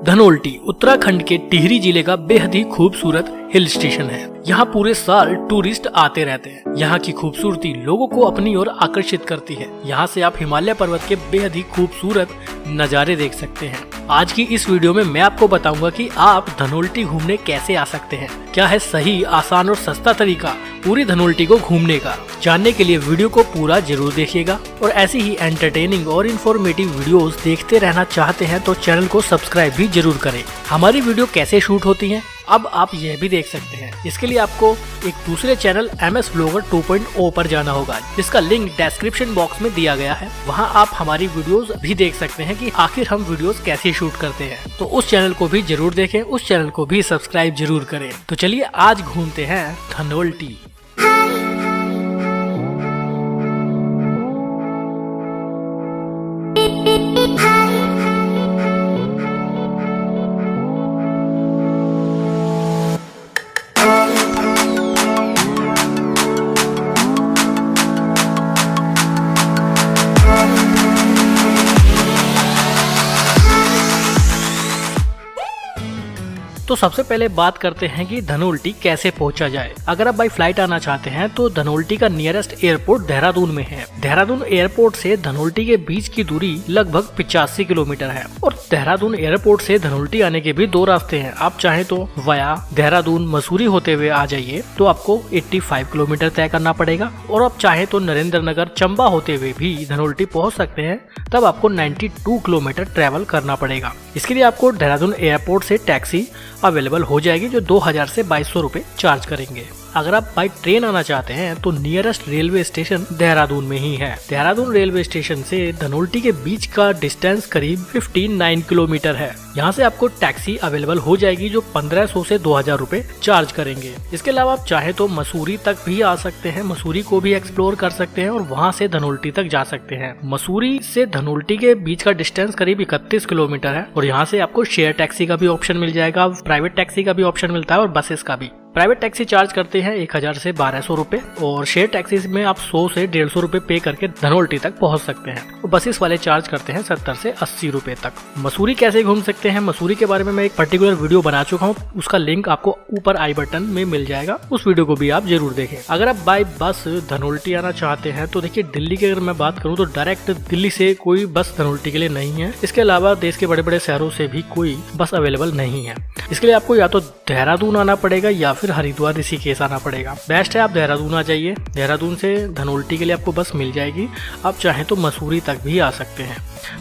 धनोल्टी उत्तराखंड के टिहरी जिले का बेहद ही खूबसूरत हिल स्टेशन है। यहाँ पूरे साल टूरिस्ट आते रहते हैं। यहाँ की खूबसूरती लोगों को अपनी ओर आकर्षित करती है। यहाँ से आप हिमालय पर्वत के बेहद ही खूबसूरत नज़ारे देख सकते हैं। आज की इस वीडियो में मैं आपको बताऊंगा कि आप धनोल्टी घूमने कैसे आ सकते हैं। क्या है सही, आसान और सस्ता तरीका पूरी धनोल्टी को घूमने का। जानने के लिए वीडियो को पूरा जरूर देखिएगा और ऐसी ही एंटरटेनिंग और इन्फॉर्मेटिव वीडियोस देखते रहना चाहते हैं तो चैनल को सब्सक्राइब भी जरूर करें। हमारी वीडियो कैसे शूट होती है अब आप यह भी देख सकते हैं। इसके लिए आपको एक दूसरे चैनल MS Vlogger 2.0 पर जाना होगा, जिसका लिंक डिस्क्रिप्शन बॉक्स में दिया गया है। वहां आप हमारी वीडियोस भी देख सकते हैं कि आखिर हम वीडियोस कैसे शूट करते हैं। तो उस चैनल को भी जरूर देखें, उस चैनल को भी सब्सक्राइब जरूर करें। तो चलिए आज घूमते हैं धनोल्टी। तो सबसे पहले बात करते हैं कि धनोल्टी कैसे पहुंचा जाए। अगर आप बाई फ्लाइट आना चाहते हैं तो धनोल्टी का नियरेस्ट एयरपोर्ट देहरादून में है। देहरादून एयरपोर्ट से धनोल्टी के बीच की दूरी लगभग 85 किलोमीटर है और देहरादून एयरपोर्ट से धनोल्टी आने के भी दो रास्ते हैं। आप चाहें तो वाया देहरादून मसूरी होते हुए आ जाइए तो आपको 85 किलोमीटर तय करना पड़ेगा, और आप चाहें तो नरेंद्र नगर चंबा होते हुए भी धनोल्टी पहुँच सकते हैं, तब आपको 92 किलोमीटर ट्रेवल करना पड़ेगा। इसके लिए आपको देहरादून एयरपोर्ट से टैक्सी अवेलेबल हो जाएगी जो 2000 से 2200 रुपए चार्ज करेंगे। अगर आप बाई ट्रेन आना चाहते हैं तो नियरेस्ट रेलवे स्टेशन देहरादून में ही है। देहरादून रेलवे स्टेशन से धनोल्टी के बीच का डिस्टेंस करीब 15 किलोमीटर है। यहाँ से आपको टैक्सी अवेलेबल हो जाएगी जो 1500 से 2000 रुपए चार्ज करेंगे। इसके अलावा आप चाहे तो मसूरी तक भी आ सकते हैं, मसूरी को भी एक्सप्लोर कर सकते हैं और वहाँ से धनोल्टी तक जा सकते हैं। मसूरी से धनोल्टी के बीच का डिस्टेंस करीब 31 किलोमीटर है और यहाँ से आपको शेयर टैक्सी का भी ऑप्शन मिल जाएगा, प्राइवेट टैक्सी का भी ऑप्शन मिलता है और बसेस का भी। प्राइवेट टैक्सी चार्ज करते हैं 1000 से 1200 रुपए और शेयर टैक्सी में आप 100 से 150 रुपए पे करके धनोल्टी तक पहुंच सकते हैं। और बसेस वाले चार्ज करते हैं 70 से 80 रुपए तक। मसूरी कैसे घूम सकते हैं, मसूरी के बारे में मैं एक पर्टिकुलर वीडियो बना चुका हूं, उसका लिंक आपको ऊपर आई बटन में मिल जाएगा, उस वीडियो को भी आप जरूर देखें। अगर आप बाय बस धनोल्टी आना चाहते हैं तो देखिए, दिल्ली की अगर मैं बात करूँ तो डायरेक्ट दिल्ली से कोई बस धनोल्टी के लिए नहीं है। इसके अलावा देश के बड़े बड़े शहरों से भी कोई बस अवेलेबल नहीं है। इसके लिए आपको या तो देहरादून आना पड़ेगा या फिर हरिद्वार ऋषिकेश आना पड़ेगा। बेस्ट है आप देहरादून आ जाइए। देहरादून से धनोल्टी के लिए आपको बस मिल जाएगी। आप चाहें तो मसूरी तक भी आ सकते हैं।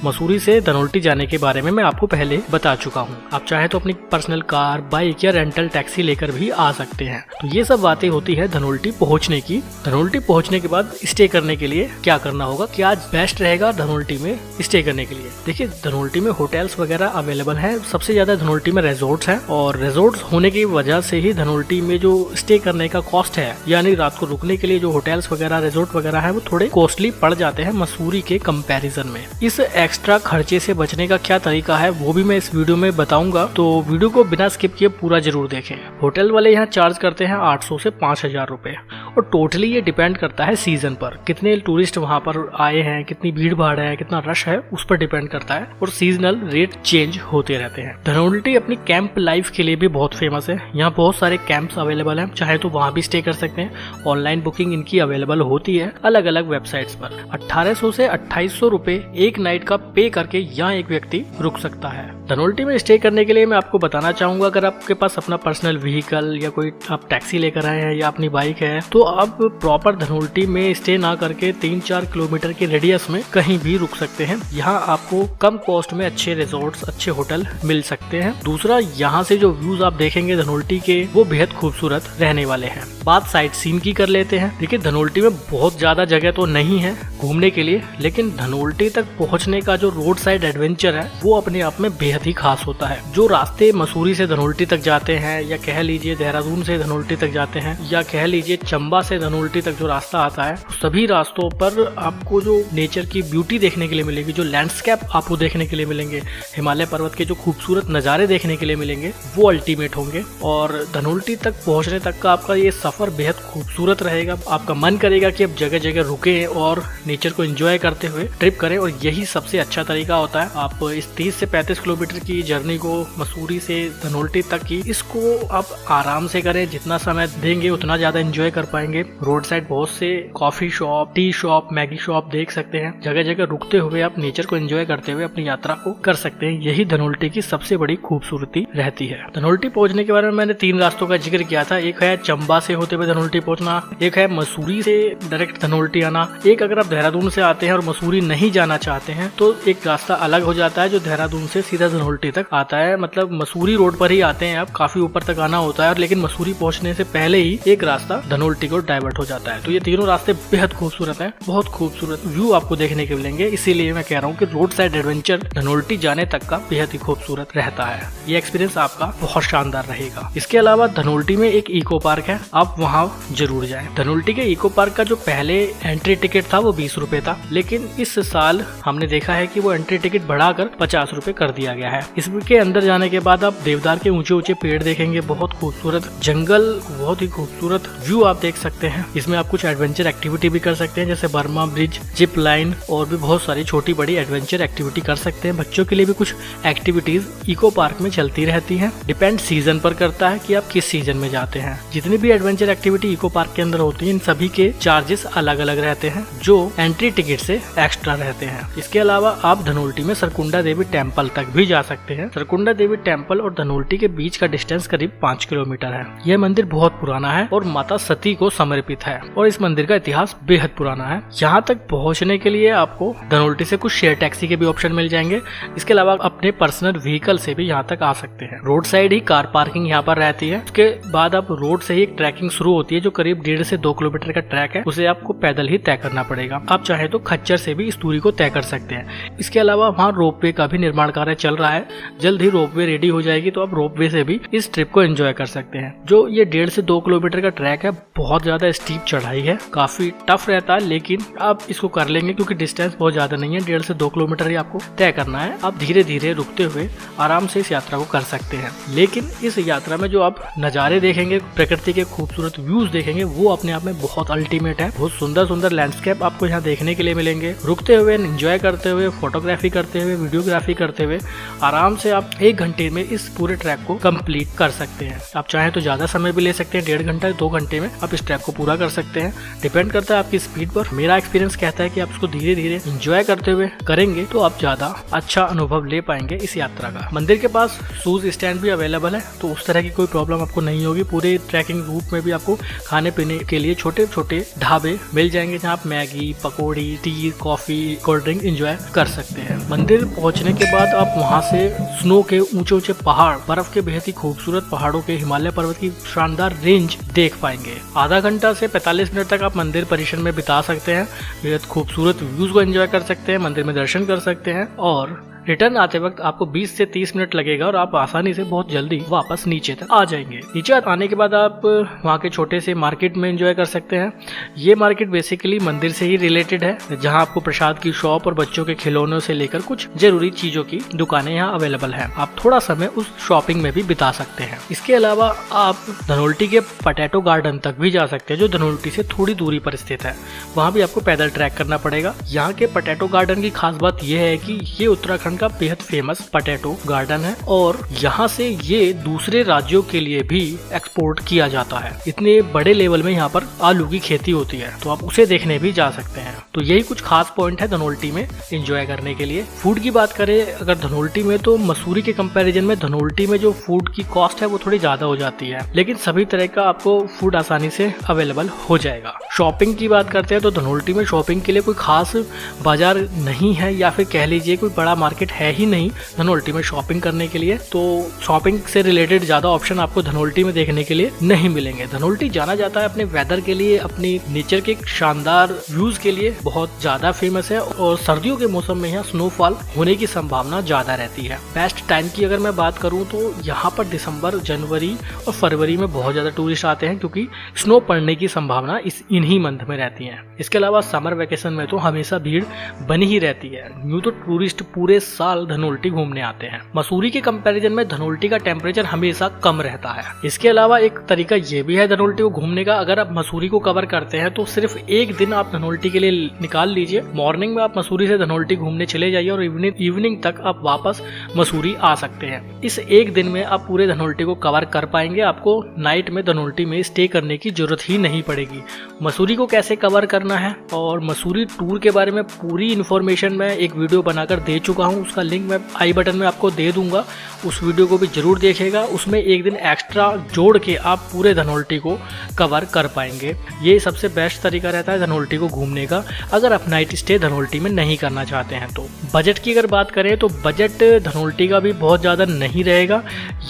मसूरी से धनोल्टी जाने के बारे में मैं आपको पहले बता चुका हूँ। आप चाहे तो अपनी पर्सनल कार, बाइक या रेंटल टैक्सी लेकर भी आ सकते हैं। तो ये सब बातें होती है धनोल्टी पहुँचने की। धनोल्टी पहुँचने के बाद स्टे करने के लिए क्या करना होगा, क्या बेस्ट रहेगा धनोल्टी में स्टे करने के लिए। देखिए, धनोल्टी में होटल्स वगैरह अवेलेबल है। सबसे ज्यादा धनोल्टी में रिजॉर्ट्स हैं और रिजॉर्ट्स होने की वजह से ही धनोल्टी में जो स्टे करने का कॉस्ट है, यानी रात को रुकने के लिए जो होटल्स वगैरह रिजॉर्ट वगैरह है, वो थोड़े कॉस्टली पड़ जाते हैं मसूरी के कंपैरिजन में। इस एक्स्ट्रा खर्चे से बचने का क्या तरीका है वो भी मैं इस वीडियो में बताऊंगा, तो वीडियो को बिना स्किप किए पूरा जरूर देखें। होटल वाले यहाँ चार्ज करते हैं 800 से 5000 रुपए और टोटली ये डिपेंड करता है सीजन पर, कितने टूरिस्ट वहाँ पर आए हैं, कितनी भीड़ भाड़ है, कितना रश है, उस पर डिपेंड करता है और सीजनल रेट चेंज होते रहते हैं। धनोल्टी अपनी कैंप लाइफ के लिए भी बहुत फेमस है। यहाँ बहुत सारे कैंप्स अवेलेबल हैं, चाहे तो वहाँ भी स्टे कर सकते हैं। ऑनलाइन बुकिंग इनकी अवेलेबल होती है अलग अलग वेबसाइट्स पर। 1800 से 2800 रुपए एक नाइट का पे करके यहाँ एक व्यक्ति रुक सकता है। धनोल्टी में स्टे करने के लिए मैं आपको बताना चाहूंगा, अगर आपके पास अपना पर्सनल व्हीकल या कोई आप टैक्सी लेकर आए हैं या अपनी बाइक है तो आप प्रॉपर धनोल्टी में स्टे ना करके 3-4 किलोमीटर के रेडियस में कहीं भी रुक सकते हैं। यहाँ आपको कम कॉस्ट में अच्छे रिजॉर्ट्स, अच्छे होटल मिल सकते हैं। दूसरा, यहाँ से जो व्यूज आप देखेंगे धनोल्टी के, वो बेहद खूबसूरत रहने वाले हैं। बात साइट सीन की कर लेते हैं। देखिए, धनोल्टी में बहुत ज्यादा जगह तो नहीं है घूमने के लिए, लेकिन धनोल्टी तक पहुँचने का जो रोड साइड एडवेंचर है वो अपने आप में बेहद ही खास होता है। जो रास्ते मसूरी से धनोल्टी तक जाते हैं, या कह लीजिए देहरादून से धनोल्टी तक जाते हैं, या कह लीजिए चंबा से धनोल्टी तक जो रास्ता आता है, सभी रास्तों पर आपको जो नेचर की ब्यूटी देखने के लिए मिलेगी, जो लैंडस्केप आपको देखने के लिए मिलेंगे, हिमालय पर्वत के जो खूबसूरत नज़ारे देखने के लिए मिलेंगे, वो अल्टीमेट होंगे। और धनोल्टी तक पहुंचने तक का आपका ये सफर बेहद खूबसूरत रहेगा। आपका मन करेगा कि आप जगह जगह रुके और नेचर को एंजॉय करते हुए ट्रिप करें, और यही सबसे अच्छा तरीका होता है। आप इस 30 से 35 किलोमीटर किलोमीटर की जर्नी को मसूरी से धनोल्टी तक की, इसको आप आराम से करें। जितना समय देंगे उतना ज्यादा एंजॉय कर पाएंगे। रोड साइड बहुत से coffee shop, tea shop, Maggi shop देख सकते हैं। जगह जगह रुकते हुए आप नेचर को एंजॉय करते हुए अपनी यात्रा को कर सकते हैं। यही धनोल्टी की सबसे बड़ी खूबसूरती रहती है। धनोल्टी पहुंचने के बारे में मैंने 3 रास्तों का जिक्र किया था। एक है चंबा से होते हुए धनोल्टी पहुंचना, एक है मसूरी से डायरेक्ट धनोल्टी आना, एक अगर आप देहरादून से आते हैं और मसूरी नहीं जाना चाहते हैं तो एक रास्ता अलग हो जाता है जो देहरादून से सीधा धनोल्टी तक आता है। मतलब मसूरी रोड पर ही आते हैं आप, काफी ऊपर तक आना होता है, लेकिन मसूरी पहुंचने से पहले ही एक रास्ता धनोल्टी को डाइवर्ट हो जाता है। तो ये तीनों रास्ते बेहद खूबसूरत हैं, बहुत खूबसूरत व्यू आपको देखने के मिलेंगे। इसीलिए मैं कह रहा हूँ कि रोड साइड एडवेंचर धनोल्टी जाने तक का बेहद ही खूबसूरत रहता है। ये एक्सपीरियंस आपका बहुत शानदार रहेगा। इसके अलावा धनोल्टी में एक इको पार्क है, आप वहाँ जरूर जाएं। धनोल्टी के इको पार्क का जो पहले एंट्री टिकट था वो 20 रुपए था, लेकिन इस साल हमने देखा है कि वो एंट्री टिकट बढ़ाकर 50 रुपए कर दिया गया है। इसके अंदर जाने के बाद आप देवदार के ऊंचे ऊंचे पेड़ देखेंगे, बहुत खूबसूरत जंगल, बहुत ही खूबसूरत व्यू आप देख सकते हैं। इसमें आप कुछ एडवेंचर एक्टिविटी भी कर सकते हैं, जैसे बर्मा ब्रिज, जिप लाइन और भी बहुत सारी छोटी बड़ी एडवेंचर एक्टिविटी कर सकते हैं। बच्चों के लिए भी कुछ एक्टिविटीज इको पार्क में चलती रहती हैं। डिपेंड सीजन पर करता है कि आप किस सीजन में जाते हैं। जितनी भी एडवेंचर एक्टिविटी इको पार्क के अंदर होती है, इन सभी के चार्जेस अलग अलग रहते हैं जो एंट्री टिकट से एक्स्ट्रा रहते हैं। इसके अलावा आप धनोल्टी में सरकुंडा देवी टेम्पल तक भी जा सकते हैं। सरकुंडा देवी टेम्पल और धनोल्टी के बीच का डिस्टेंस करीब 5 किलोमीटर है। यह मंदिर बहुत पुराना है और माता सती को समर्पित है और इस मंदिर का इतिहास बेहद पुराना है। यहाँ तक पहुँचने के लिए आपको धनोल्टी से कुछ शेयर टैक्सी के भी ऑप्शन मिल जाएंगे। इसके अलावा अपने पर्सनल व्हीकल से भी यहाँ तक आ सकते हैं। रोड साइड ही कार पार्किंग यहाँ पर रहती है। उसके बाद आप रोड से ही एक ट्रैकिंग शुरू होती है जो करीब 1.5 से 2 किलोमीटर का ट्रैक है। उसे आपको पैदल ही तय करना पड़ेगा। आप चाहे तो खच्चर से भी इस दूरी को तय कर सकते हैं। इसके अलावा वहाँ रोपवे का भी निर्माण कार्य चल रहा है। जल्द ही रोपवे रेडी हो जाएगी तो आप रोपवे से भी इस ट्रिप को एंजॉय कर सकते हैं। जो ये 1.5 से 2 किलोमीटर का ट्रैक है, बहुत ज्यादा स्टीप चढ़ाई है, काफी टफ रहता है, लेकिन आप इसको कर लेंगे क्योंकि डिस्टेंस बहुत ज्यादा नहीं है। 1.5 से 2 किलोमीटर ही आपको तय करना है। आप धीरे धीरे रुकते हुए आराम से इस यात्रा को कर सकते हैं। लेकिन इस यात्रा में जो आप नज़ारे देखेंगे, प्रकृति के खूबसूरत व्यूज देखेंगे, वो अपने आप में बहुत अल्टीमेट है। बहुत सुंदर सुंदर लैंडस्केप आपको यहाँ देखने के लिए मिलेंगे। रुकते हुए, एंजॉय करते हुए, फोटोग्राफी करते हुए, वीडियोग्राफी करते हुए आराम से आप 1 घंटे में इस पूरे ट्रैक को कंप्लीट कर सकते हैं। आप चाहें तो ज्यादा समय भी ले सकते हैं, 1.5 घंटा 2 घंटे में आप इस ट्रैक को पूरा कर सकते हैं। डिपेंड करता है आपकी स्पीड पर। मेरा एक्सपीरियंस कहता है कि आप इसको धीरे धीरे एंजॉय करते हुए करेंगे तो आप ज्यादा अच्छा अनुभव ले पाएंगे इस यात्रा का। मंदिर के पास शूज स्टैंड भी अवेलेबल है, तो उस तरह की कोई प्रॉब्लम आपको नहीं होगी। पूरे ट्रैकिंग रूट में भी आपको खाने पीने के लिए छोटे छोटे ढाबे मिल जाएंगे जहाँ आप मैगी, पकौड़ी, tea, coffee, cold drink enjoy कर सकते हैं। मंदिर पहुंचने के बाद आप वहां से स्नो के ऊंचे ऊंचे पहाड़, बर्फ के बेहद ही खूबसूरत पहाड़ों के, हिमालय पर्वत की शानदार रेंज देख पाएंगे। आधा घंटा से 45 मिनट तक आप मंदिर परिसर में बिता सकते हैं। बेहद खूबसूरत व्यूज को एंजॉय कर सकते हैं, मंदिर में दर्शन कर सकते हैं और रिटर्न आते वक्त आपको 20 से 30 मिनट लगेगा और आप आसानी से बहुत जल्दी वापस नीचे तक आ जाएंगे। नीचे आने के बाद आप वहाँ के छोटे से मार्केट में एंजॉय कर सकते हैं। ये मार्केट बेसिकली मंदिर से ही रिलेटेड है, जहाँ आपको प्रसाद की शॉप और बच्चों के खिलौनों से लेकर कुछ जरूरी चीजों की दुकानें यहाँ अवेलेबल है। आप थोड़ा समय उस शॉपिंग में भी बिता सकते हैं। इसके अलावा आप धनोल्टी के पोटैटो गार्डन तक भी जा सकते हैं जो धनोल्टी से थोड़ी दूरी पर स्थित है। वहाँ भी आपको पैदल ट्रैक करना पड़ेगा। यहाँ के पोटैटो गार्डन की खास बात यह है कि ये उत्तराखंड का बेहद फेमस पोटैटो गार्डन है और यहाँ से ये दूसरे राज्यों के लिए भी एक्सपोर्ट किया जाता है। इतने बड़े लेवल में यहाँ पर आलू की खेती होती है, तो आप उसे देखने भी जा सकते हैं। तो यही कुछ खास पॉइंट है धनोल्टी में एंजॉय करने के लिए। फूड की बात करें अगर धनोल्टी में, तो मसूरी के कंपैरिजन में धनोल्टी में जो फूड की कॉस्ट है वो थोड़ी ज्यादा हो जाती है, लेकिन सभी तरह का आपको फूड आसानी से अवेलेबल हो जाएगा। शॉपिंग की बात करते हैं तो धनोल्टी में शॉपिंग के लिए कोई खास बाजार नहीं है, या फिर कह लीजिए कोई बड़ा मार्केट है ही नहीं धनोल्टी में शॉपिंग करने के लिए। तो शॉपिंग से रिलेटेड ज्यादा ऑप्शन आपको धनोल्टी में देखने के लिए नहीं मिलेंगे। धनोल्टी जाना जाता है अपने वेदर के लिए, अपनी नेचर के शानदार व्यूज के लिए बहुत ज्यादा फेमस है और सर्दियों के मौसम में यहाँ स्नोफॉल होने की संभावना ज्यादा रहती है। बेस्ट टाइम की अगर मैं बात करूँ तो यहाँ पर दिसंबर, जनवरी और फरवरी में बहुत ज्यादा टूरिस्ट आते हैं क्योंकि स्नो पड़ने की संभावना इन्हीं मंथ में रहती है। इसके अलावा समर वेकेशन में तो हमेशा भीड़ बनी ही रहती है। यूँ तो टूरिस्ट पूरे साल धनोल्टी घूमने आते हैं। मसूरी के कंपैरिजन में धनोल्टी का टेम्परेचर हमेशा कम रहता है। इसके अलावा एक तरीका ये भी है धनोल्टी को घूमने का, अगर आप मसूरी को कवर करते हैं तो सिर्फ एक दिन आप धनोल्टी के लिए निकाल लीजिए। मॉर्निंग में आप मसूरी से धनोल्टी घूमने चले जाइए और इवनिंग तक आप वापस मसूरी आ सकते हैं। इस एक दिन में आप पूरे धनोल्टी को कवर कर पाएंगे। आपको नाइट में धनोल्टी में स्टे करने की जरूरत ही नहीं पड़ेगी। मसूरी को कैसे कवर करना है और मसूरी टूर के बारे में पूरी इन्फॉर्मेशन मैं एक वीडियो बनाकर दे चुका हूं, उसका लिंक मैं आई बटन में आपको दे दूंगा। उस वीडियो को भी जरूर देखिएगा। उसमें एक दिन एक्स्ट्रा जोड़ के आप पूरे धनोल्टी को कवर कर पाएंगे। ये सबसे बेस्ट तरीका रहता है धनोल्टी को घूमने का, अगर आप नाइट स्टे धनोल्टी में नहीं करना चाहते हैं तो। बजट की अगर बात करें तो बजट धनोल्टी का भी बहुत ज़्यादा नहीं रहेगा।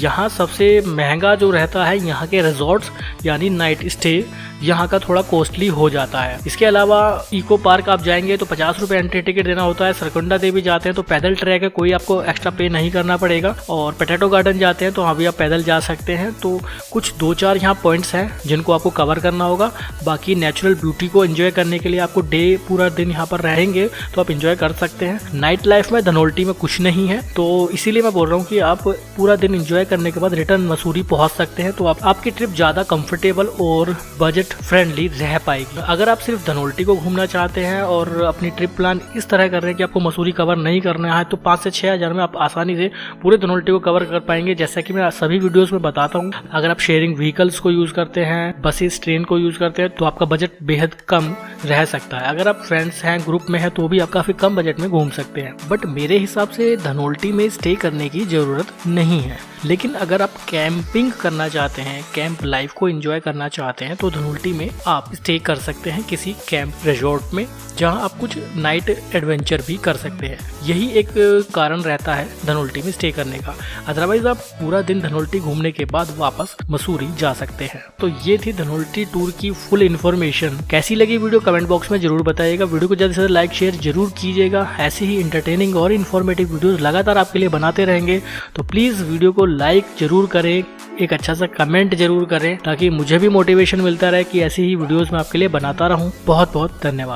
यहाँ सबसे महंगा जो रहता है यहाँ के रिजॉर्ट्स यानी नाइट स्टे, यहाँ का थोड़ा कॉस्टली हो जाता है। इसके अलावा इको पार्क आप जाएंगे तो 50 रुपये एंट्री टिकट देना होता है। सरकुंडा देवी जाते हैं तो पैदल ट्रैक है, कोई आपको एक्स्ट्रा पे नहीं करना पड़ेगा। और पोटैटो गार्डन जाते हैं तो वहाँ भी आप पैदल जा सकते हैं। तो कुछ 2-4 यहाँ पॉइंट्स हैं जिनको आपको कवर करना होगा। बाकी नेचुरल ब्यूटी को एंजॉय करने के लिए आपको पूरा दिन यहाँ पर रहेंगे तो आप एंजॉय कर सकते हैं। नाइट लाइफ में धनोल्टी में कुछ नहीं है, तो इसीलिए मैं बोल रहा हूँ कि आप पूरा दिन एंजॉय करने के बाद रिटर्न मसूरी पहुँच सकते हैं। तो आपकी ट्रिप ज़्यादा कंफर्टेबल और बजट फ्रेंडली रह पाएगी। अगर आप सिर्फ धनोल्टी को घूमना चाहते हैं और अपनी ट्रिप प्लान इस तरह कर रहे हैं कि आपको मसूरी कवर नहीं करना है, तो 5 से 6 हज़ार में आप आसानी से पूरे धनोल्टी को कवर कर पाएंगे। जैसा कि मैं सभी वीडियोस में बताता हूँ, अगर आप शेयरिंग व्हीकल्स को यूज करते हैं, बसेस, ट्रेन को यूज करते हैं तो आपका बजट बेहद कम रह सकता है। अगर आप फ्रेंड्स हैं, ग्रुप में है तो भी आप काफी कम बजट में घूम सकते हैं। बट मेरे हिसाब से धनोल्टी में स्टे करने की जरूरत नहीं है। लेकिन अगर आप कैंपिंग करना चाहते हैं, कैंप लाइफ को एंजॉय करना चाहते हैं तो धनोल्टी में आप स्टे कर सकते हैं किसी कैंप रिजॉर्ट में, जहां आप कुछ नाइट एडवेंचर भी कर सकते हैं। यही एक कारण रहता है धनोल्टी में स्टे करने का। अदरवाइज आप पूरा दिन धनोल्टी घूमने के बाद वापस मसूरी जा सकते हैं। तो ये थी धनोल्टी टूर की फुल इन्फॉर्मेशन। कैसी लगी वीडियो कमेंट बॉक्स में जरूर बताइएगा। वीडियो को ज्यादा से ज्यादा लाइक शेयर जरूर कीजिएगा। ऐसे ही इंटरटेनिंग और इन्फॉर्मेटिव वीडियोस लगातार आपके लिए बनाते रहेंगे, तो प्लीज वीडियो को लाइक जरूर करें, एक अच्छा सा कमेंट जरूर करें ताकि मुझे भी मोटिवेशन मिलता रहे कि ऐसी ही वीडियोस मैं आपके लिए बनाता रहूं। बहुत बहुत धन्यवाद।